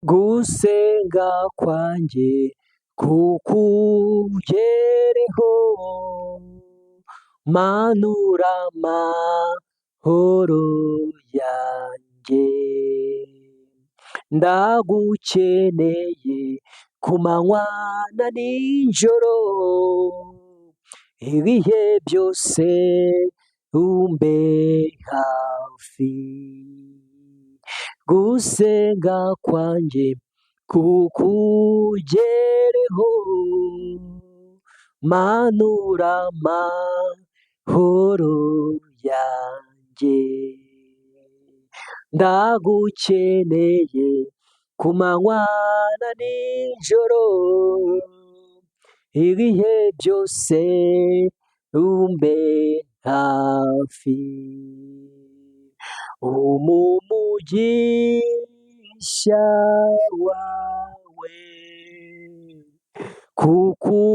gusenga kwanjye kukugereho, manura amahoro yanjye. Ndagukeneye ku manywa na nijoro, ibihe byose umbe hafi. Gusenga kwanjye kukugereho, manura amahoro yanjye. Ndagukeneye ku manywa na nijoro, ibihe byose umbe hafi. Umugisha wawe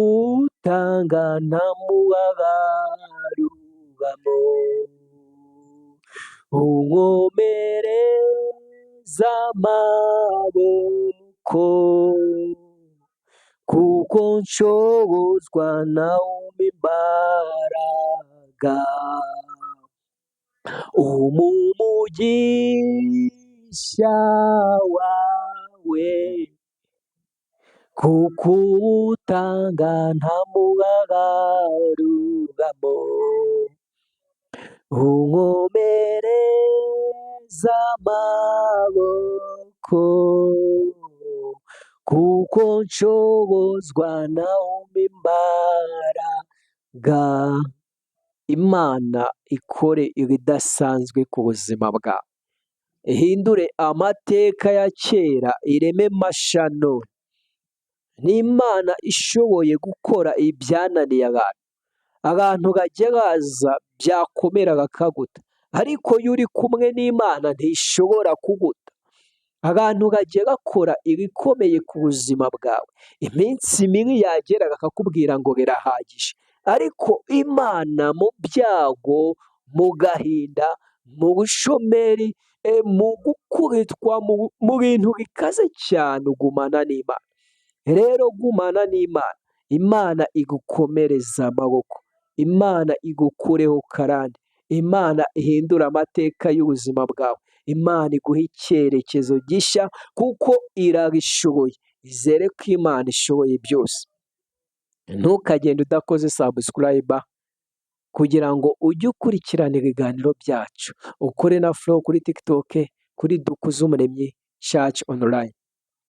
kukutanga nta mubabaro ubamo, unkomereza amaboko kuko nshobozwa nawe imbaraga. Umugisha wawe kukutanga nta mubabaro ubamo, unkomereza amaboko kuko nshobozwa nawe imbaraga. Imana ikore ibidasanzwe ku buzima bwawe, ihindure amateka ya kera ireme mashano. Ni Imana ishoboye gukora ibyananiye abantu bajya baza byakomera bakaguta, ariko iyo uri kumwe n'Imana ntishobora kuguta. Abantu bajya bakora ibikomeye ku buzima bwawe, iminsi mibi yagera bakakubwira ngo birahagije, ariko Imana mu byago, mu gahinda, mu bushomeri, mu gukubitwa, mu bintu bikaze cyane ugumana n'Imana. Rero gumana n'Imana, Imana igukomereza amaboko, Imana igukureho karande, Imana ihindura amateka y'ubuzima bwawe, Imana iguha icyerekezo gishya kuko irabishoboye. Izere ko Imana ishoboye byose. Ntukagende udakoze subscribe kugira ngo ujye ukurikirana ibiganiro byacu. Ukore na follow kuri TikTok kuri Dukuzumuremyi Church Online.